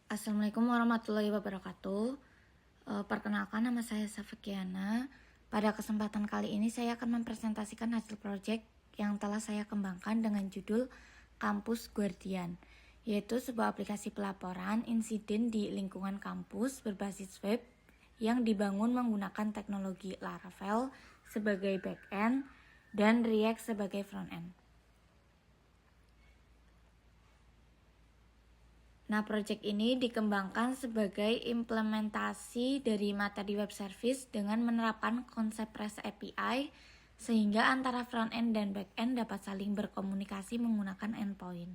Assalamualaikum warahmatullahi wabarakatuh. Perkenalkan, nama saya Safikiana. Pada kesempatan kali ini saya akan mempresentasikan hasil proyek yang telah saya kembangkan dengan judul Kampus Guardian, yaitu sebuah aplikasi pelaporan insiden di lingkungan kampus berbasis web yang dibangun menggunakan teknologi Laravel sebagai back-end dan React sebagai front-end. Nah, proyek ini dikembangkan sebagai implementasi dari materi web service dengan menerapkan konsep REST API sehingga antara front-end dan back-end dapat saling berkomunikasi menggunakan endpoint.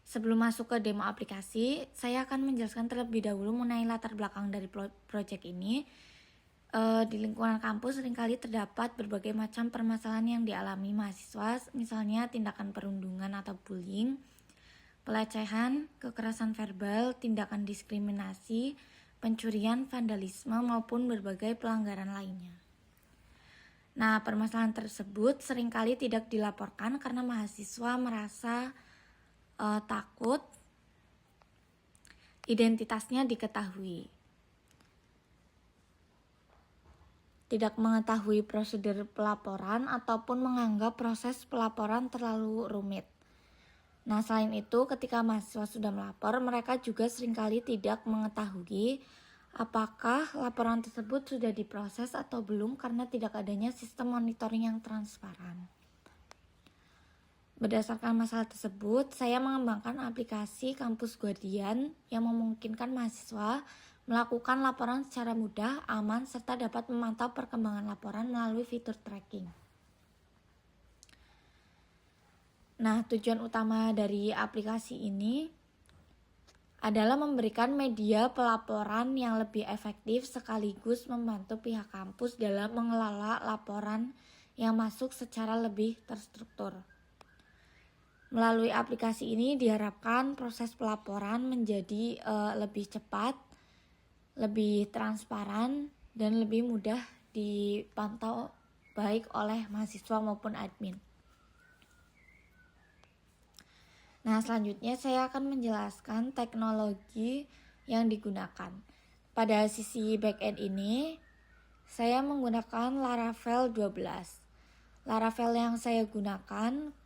Sebelum masuk ke demo aplikasi, saya akan menjelaskan terlebih dahulu mengenai latar belakang dari proyek ini. Di lingkungan kampus seringkali terdapat berbagai macam permasalahan yang dialami mahasiswa, misalnya tindakan perundungan atau bullying, pelecehan, kekerasan verbal, tindakan diskriminasi, pencurian, vandalisme, maupun berbagai pelanggaran lainnya. Nah, permasalahan tersebut seringkali tidak dilaporkan karena mahasiswa merasa takut identitasnya diketahui, tidak mengetahui prosedur pelaporan ataupun menganggap proses pelaporan terlalu rumit. Nah, selain itu, ketika mahasiswa sudah melapor, mereka juga seringkali tidak mengetahui apakah laporan tersebut sudah diproses atau belum karena tidak adanya sistem monitoring yang transparan. Berdasarkan masalah tersebut, saya mengembangkan aplikasi Kampus Guardian yang memungkinkan mahasiswa melakukan laporan secara mudah, aman, serta dapat memantau perkembangan laporan melalui fitur tracking. Nah, tujuan utama dari aplikasi ini adalah memberikan media pelaporan yang lebih efektif sekaligus membantu pihak kampus dalam mengelola laporan yang masuk secara lebih terstruktur. Melalui aplikasi ini diharapkan proses pelaporan menjadi lebih cepat, lebih transparan, dan lebih mudah dipantau baik oleh mahasiswa maupun admin. Nah, selanjutnya saya akan menjelaskan teknologi yang digunakan. Pada sisi backend ini, saya menggunakan Laravel 12. Laravel yang saya gunakan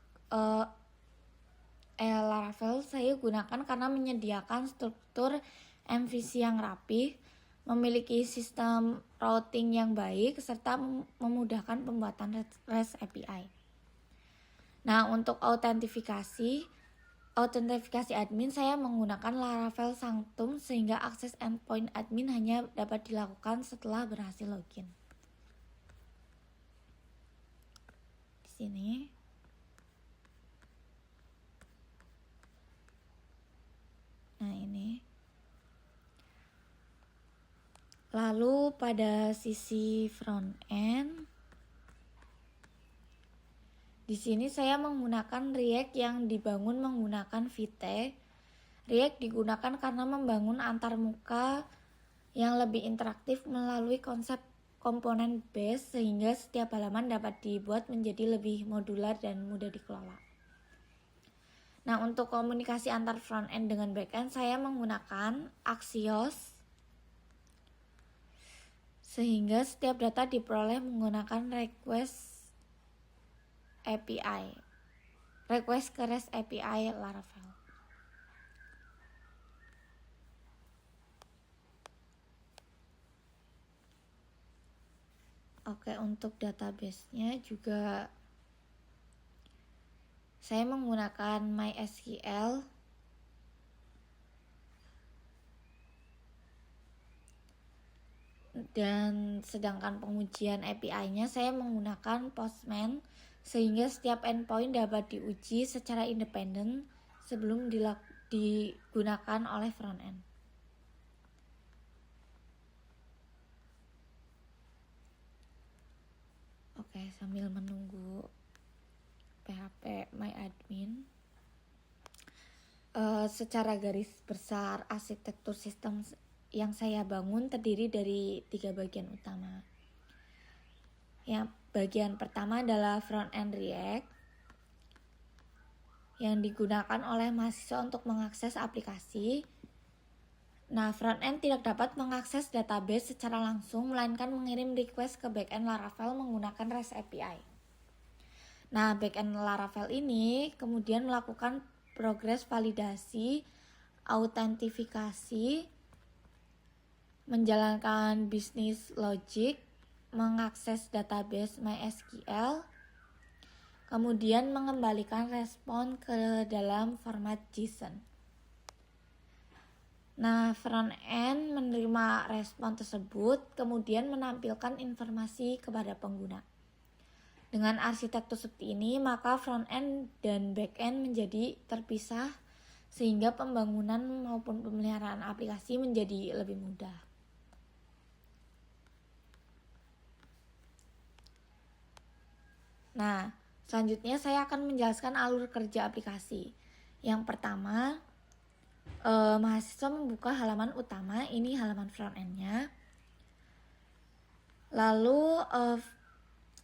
Laravel saya gunakan karena menyediakan struktur MVC yang rapih, memiliki sistem routing yang baik, serta memudahkan pembuatan REST API. Nah, untuk autentifikasi admin saya menggunakan Laravel Sanctum sehingga akses endpoint admin hanya dapat dilakukan setelah berhasil login. Di sini. Nah, ini. Lalu pada sisi front end, di sini saya menggunakan React yang dibangun menggunakan Vite. React digunakan karena membangun antarmuka yang lebih interaktif melalui konsep komponen base sehingga setiap halaman dapat dibuat menjadi lebih modular dan mudah dikelola. Nah, untuk komunikasi antar front end dengan back end saya menggunakan Axios sehingga setiap data diperoleh menggunakan request ke REST API Laravel. Oke, untuk database-nya juga saya menggunakan MySQL dan sedangkan pengujian API-nya saya menggunakan Postman sehingga setiap endpoint dapat diuji secara independen sebelum digunakan oleh front-end. Oke, sambil menunggu PHP MyAdmin, secara garis besar arsitektur sistem yang saya bangun terdiri dari 3 bagian utama. Yang bagian pertama adalah front-end React, yang digunakan oleh mahasiswa untuk mengakses aplikasi. Nah, front-end tidak dapat mengakses database secara langsung, melainkan mengirim request ke back-end Laravel menggunakan REST API. Nah, back-end Laravel ini kemudian melakukan progres validasi, autentifikasi, menjalankan bisnis logic, mengakses database MySQL, kemudian mengembalikan respon ke dalam format JSON. Nah, front-end menerima respon tersebut, kemudian menampilkan informasi kepada pengguna. Dengan arsitektur seperti ini, maka front-end dan back-end menjadi terpisah, sehingga pembangunan maupun pemeliharaan aplikasi menjadi lebih mudah. Nah, selanjutnya saya akan menjelaskan alur kerja aplikasi. Yang pertama, mahasiswa membuka halaman utama, ini halaman front-end-nya. Lalu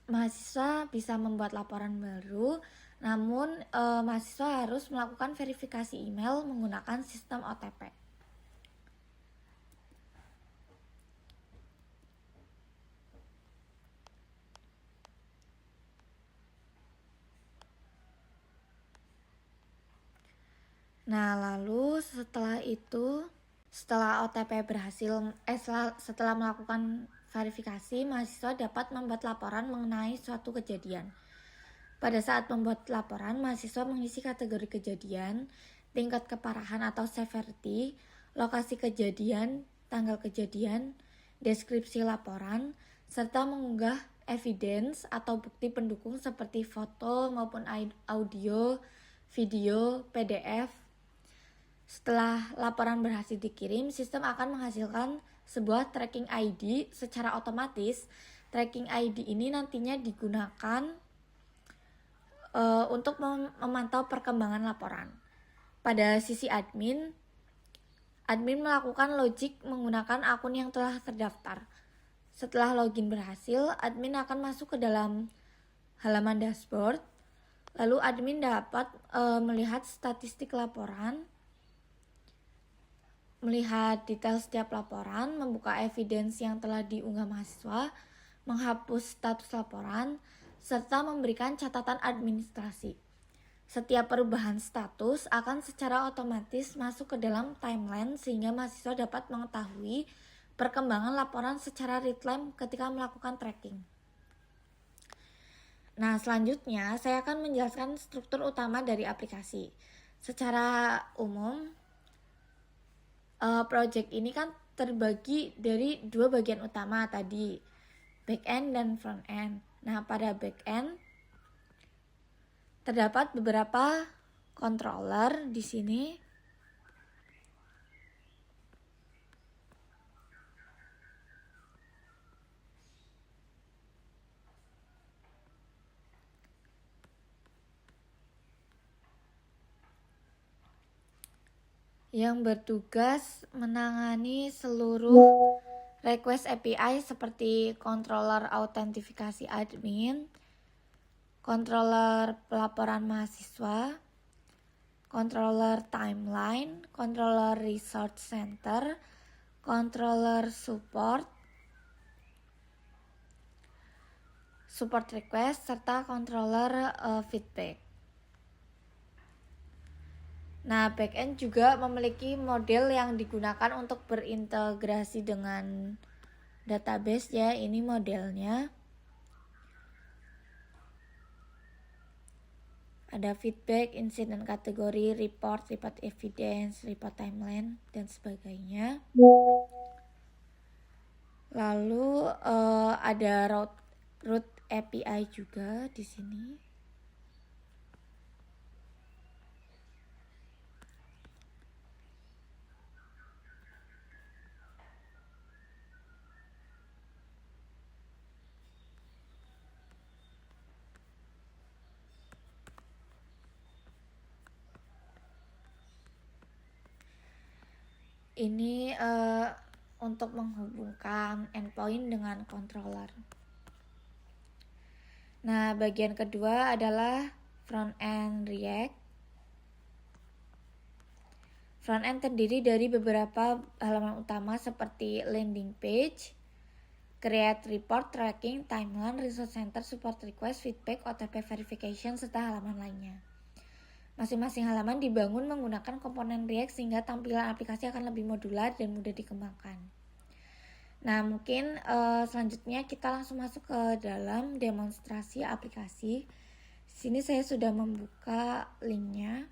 mahasiswa bisa membuat laporan baru, namun mahasiswa harus melakukan verifikasi email menggunakan sistem OTP. Nah, lalu setelah OTP berhasil, setelah melakukan verifikasi, mahasiswa dapat membuat laporan mengenai suatu kejadian. Pada saat membuat laporan, mahasiswa mengisi kategori kejadian, tingkat keparahan atau severity, lokasi kejadian, tanggal kejadian, deskripsi laporan, serta mengunggah evidence atau bukti pendukung seperti foto maupun audio, video, PDF. Setelah laporan berhasil dikirim, sistem akan menghasilkan sebuah tracking ID secara otomatis. Tracking ID ini nantinya digunakan untuk memantau perkembangan laporan. Pada sisi admin melakukan logik menggunakan akun yang telah terdaftar. Setelah login berhasil, admin akan masuk ke dalam halaman dashboard. Lalu admin dapat melihat statistik laporan, melihat detail setiap laporan, membuka evidence yang telah diunggah mahasiswa, menghapus status laporan, serta memberikan catatan administrasi. Setiap perubahan status akan secara otomatis masuk ke dalam timeline sehingga mahasiswa dapat mengetahui perkembangan laporan secara real-time ketika melakukan tracking. Nah, selanjutnya saya akan menjelaskan struktur utama dari aplikasi. Secara umum, project ini kan terbagi dari dua bagian utama tadi, back-end dan front-end. Nah, pada back-end terdapat beberapa controller di sini. Yang bertugas menangani seluruh request API seperti controller autentifikasi admin, controller pelaporan mahasiswa, controller timeline, controller resource center, controller support request, serta controller feedback. Nah, backend juga memiliki model yang digunakan untuk berintegrasi dengan database ya. Ini modelnya. Ada feedback, incident kategori, report evidence, report timeline, dan sebagainya. Lalu ada route API juga di sini. Ini untuk menghubungkan endpoint dengan controller. Nah, bagian kedua adalah front-end React. Front end terdiri dari beberapa halaman utama seperti landing page, create report, tracking, timeline, resource center, support request, feedback, OTP verification, serta halaman lainnya. Masing-masing halaman dibangun menggunakan komponen React sehingga tampilan aplikasi akan lebih modular dan mudah dikembangkan. Nah, mungkin selanjutnya kita langsung masuk ke dalam demonstrasi aplikasi. Di sini saya sudah membuka linknya.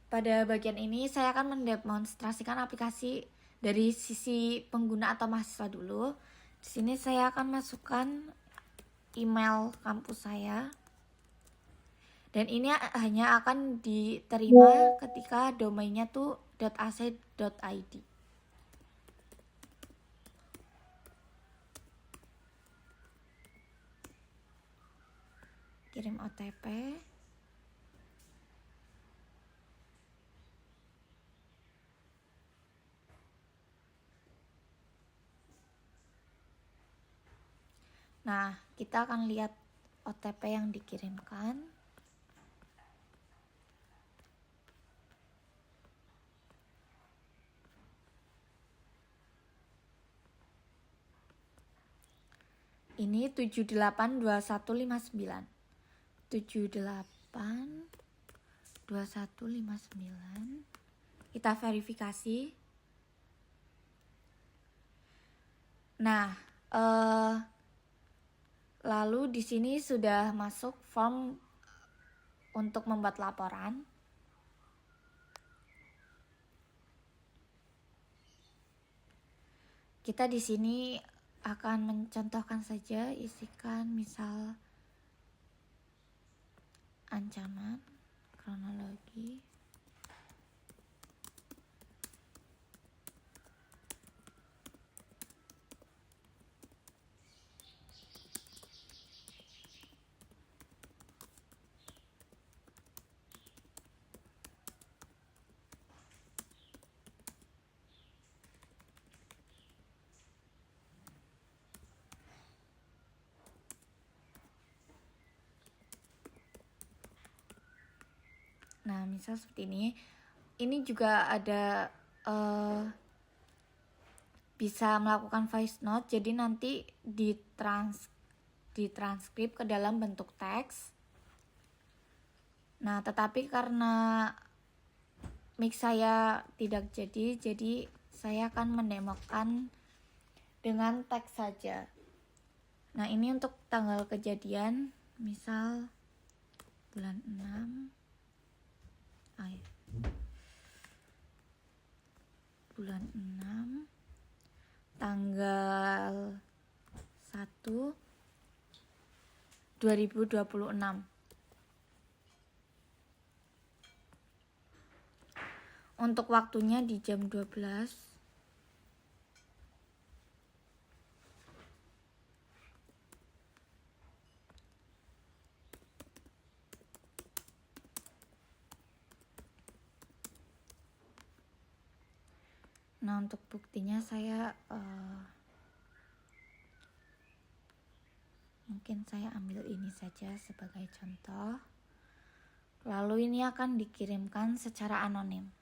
Pada bagian ini saya akan mendemonstrasikan aplikasi dari sisi pengguna atau mahasiswa dulu. Di sini saya akan masukkan email kampus saya. Dan ini hanya akan diterima ketika domainnya tuh .ac.id. Kirim OTP. Nah, kita akan lihat OTP yang dikirimkan. Ini 782159. 782159. Kita verifikasi. Nah, lalu di sini sudah masuk form untuk membuat laporan. Kita di sini akan mencontohkan saja, isikan misal ancaman, kronologi, nah misal seperti ini. Ini juga ada bisa melakukan voice note, jadi nanti ditranskrip ke dalam bentuk teks. Nah, tetapi karena mic saya tidak jadi saya akan mendemokan dengan teks saja. Nah, ini untuk tanggal kejadian, misal bulan 6. Bulan 6 tanggal 1 2026. Untuk waktunya di jam 12. Nah, untuk buktinya saya mungkin saya ambil ini saja sebagai contoh. Lalu ini akan dikirimkan secara anonim.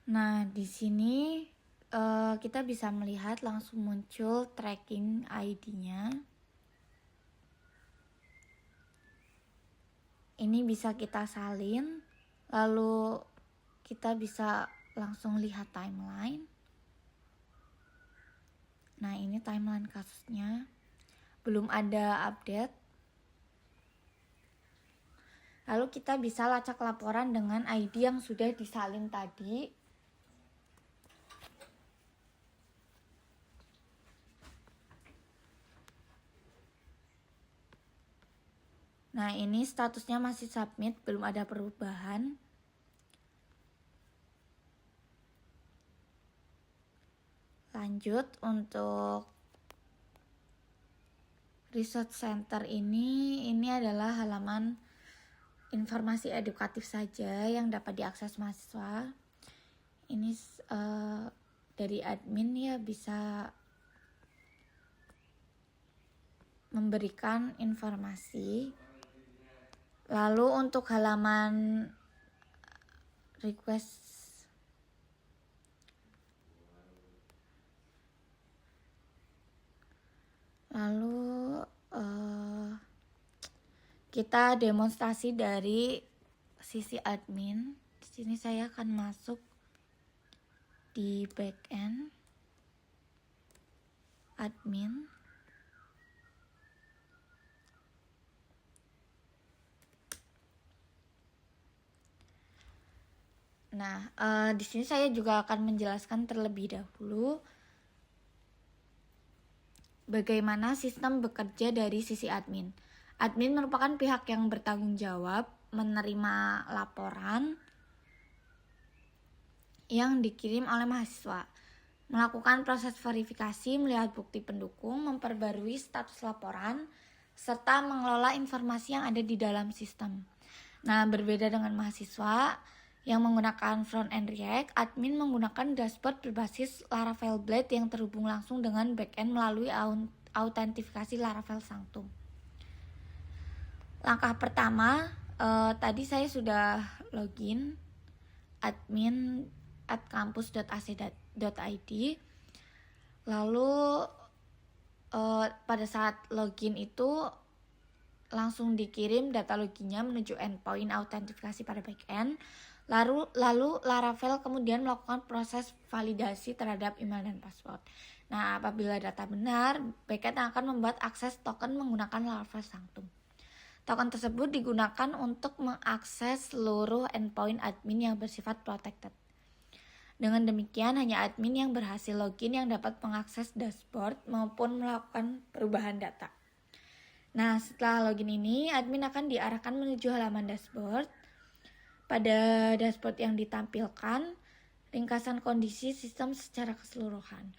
Nah, di sini kita bisa melihat langsung muncul tracking ID-nya. Ini bisa kita salin, lalu kita bisa langsung lihat timeline. Nah, ini timeline kasusnya. Belum ada update. Lalu kita bisa lacak laporan dengan ID yang sudah disalin tadi. Nah, ini statusnya masih submit, belum ada perubahan. Lanjut, untuk research center ini adalah halaman informasi edukatif saja yang dapat diakses mahasiswa. Ini dari admin ya, bisa memberikan informasi. Lalu untuk halaman request kita demonstrasi dari sisi admin. Di sini saya akan masuk di backend admin. Nah, di sini saya juga akan menjelaskan terlebih dahulu bagaimana sistem bekerja dari sisi admin. Admin merupakan pihak yang bertanggung jawab menerima laporan yang dikirim oleh mahasiswa, melakukan proses verifikasi, melihat bukti pendukung, memperbarui status laporan, serta mengelola informasi yang ada di dalam sistem. Nah, berbeda dengan mahasiswa yang menggunakan front-end React, admin menggunakan dashboard berbasis Laravel Blade yang terhubung langsung dengan backend melalui autentifikasi Laravel Sanctum. Langkah pertama, tadi saya sudah login admin @kampus.ac.id. Lalu pada saat login itu langsung dikirim data loginnya menuju endpoint autentifikasi pada backend. Lalu Laravel kemudian melakukan proses validasi terhadap email dan password. Nah, apabila data benar, backend akan membuat akses token menggunakan Laravel Sanctum. Token tersebut digunakan untuk mengakses seluruh endpoint admin yang bersifat protected. Dengan demikian, hanya admin yang berhasil login yang dapat mengakses dashboard maupun melakukan perubahan data. Nah, setelah login ini, admin akan diarahkan menuju halaman dashboard. Pada dashboard yang ditampilkan, ringkasan kondisi sistem secara keseluruhan.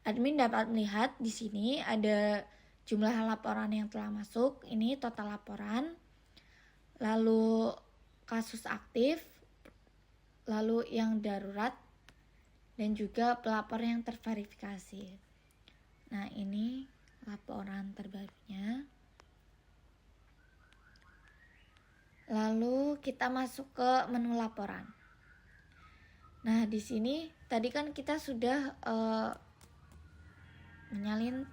Admin dapat melihat di sini ada jumlah laporan yang telah masuk, ini total laporan, lalu kasus aktif, lalu yang darurat, dan juga pelapor yang terverifikasi. Nah, ini laporan terbarunya. Lalu kita masuk ke menu laporan. Nah, di sini tadi kan kita sudah menyalin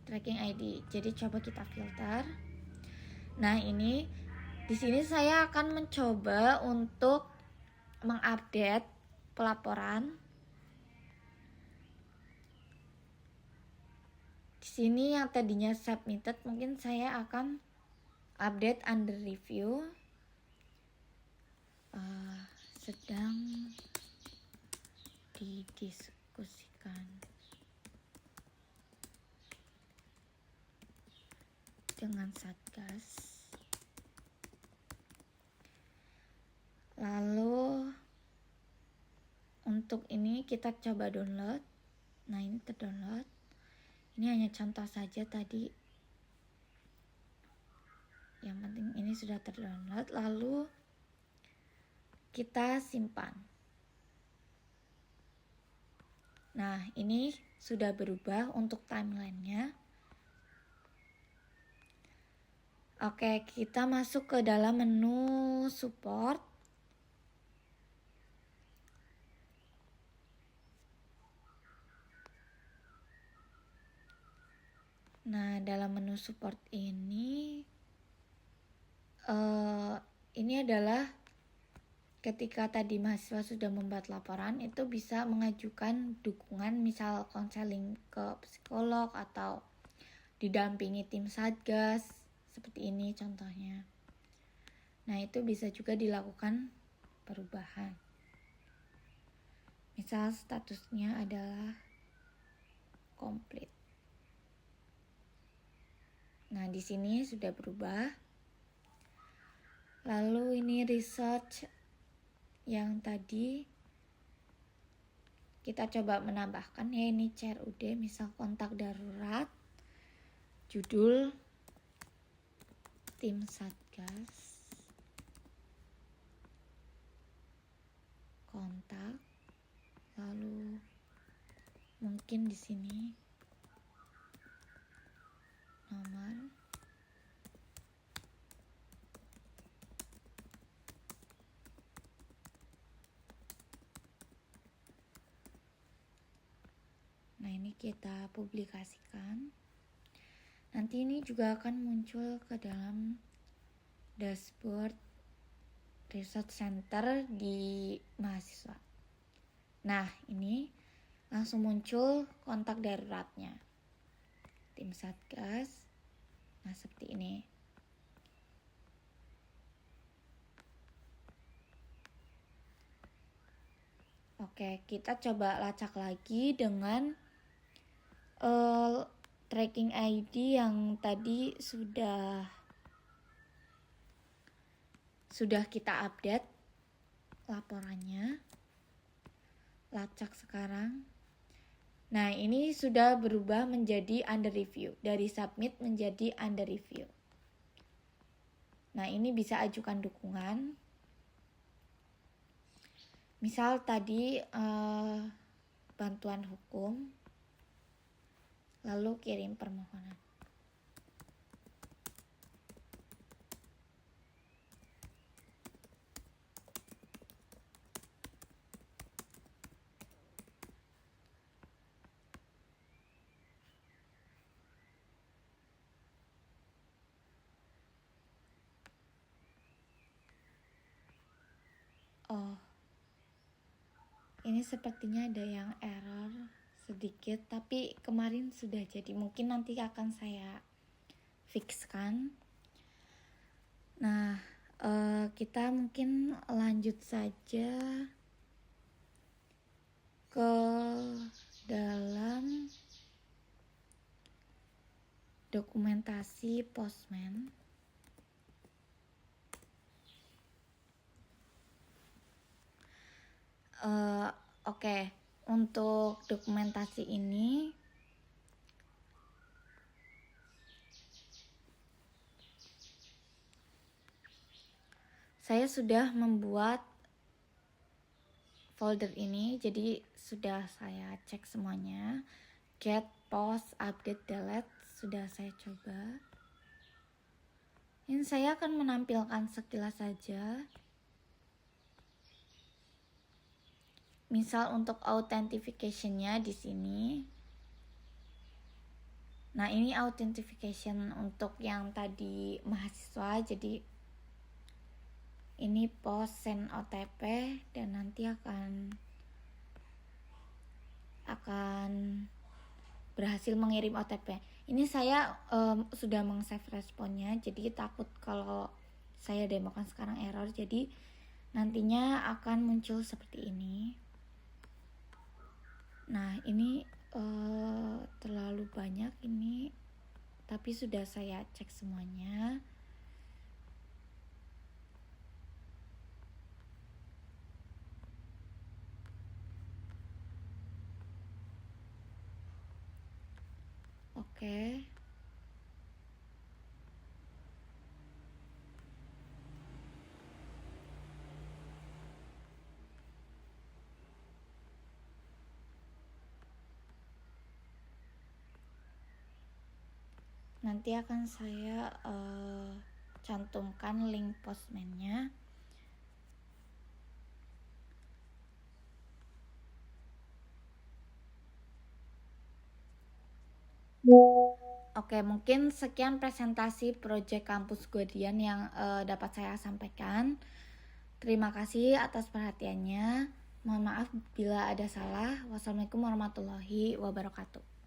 tracking ID. Jadi coba kita filter. Nah, ini di sini saya akan mencoba untuk mengupdate pelaporan. Di sini yang tadinya submitted mungkin saya akan update under review. Sedang didiskusikan dengan Satgas. Lalu untuk ini kita coba download. Nah, ini terdownload. Ini hanya contoh saja tadi. Yang penting ini sudah terdownload. Lalu kita simpan. Nah, ini sudah berubah untuk timelinenya. Oke, kita masuk ke dalam menu support. Nah, dalam menu support ini adalah ketika tadi mahasiswa sudah membuat laporan, itu bisa mengajukan dukungan, misal konseling ke psikolog atau didampingi tim Satgas. Seperti ini contohnya. Nah, itu bisa juga dilakukan perubahan. Misal statusnya adalah komplit. Nah, di sini sudah berubah. Lalu ini research yang tadi kita coba menambahkan, ya ini CRUD, misal kontak darurat, judul tim Satgas. kotak, lalu mungkin di sini nomor. Nah, ini kita publikasikan. Nanti ini juga akan muncul ke dalam dashboard Research Center di mahasiswa. Nah, ini langsung muncul kontak daruratnya. Tim Satgas. Nah, seperti ini. Oke, kita coba lacak lagi dengan tracking ID yang tadi sudah kita update laporannya. Lacak sekarang. Nah, ini sudah berubah menjadi under review. Dari submit menjadi under review. Nah, ini bisa ajukan dukungan. Misal tadi bantuan hukum, lalu kirim permohonan. Oh, ini sepertinya ada yang error sedikit, tapi kemarin sudah jadi. Mungkin nanti akan saya fixkan. Nah, kita mungkin lanjut saja ke dalam dokumentasi Postman. Oke, untuk dokumentasi ini saya sudah membuat folder ini, jadi sudah saya cek semuanya. Get, post, update, delete sudah saya coba. Ini saya akan menampilkan sekilas saja. Misal untuk authentication-nya di sini. Nah, ini authentication untuk yang tadi mahasiswa. Jadi ini post send OTP dan nanti akan berhasil mengirim OTP. Ini saya sudah meng-save responnya, jadi takut kalau saya demokan sekarang error. Jadi nantinya akan muncul seperti ini. Nah, ini terlalu banyak ini, tapi sudah saya cek semuanya. Oke. Nanti akan saya cantumkan link Postman-nya. Oke, mungkin sekian presentasi Project Kampus Guardian yang dapat saya sampaikan. Terima kasih atas perhatiannya. Mohon maaf bila ada salah. Wassalamualaikum warahmatullahi wabarakatuh.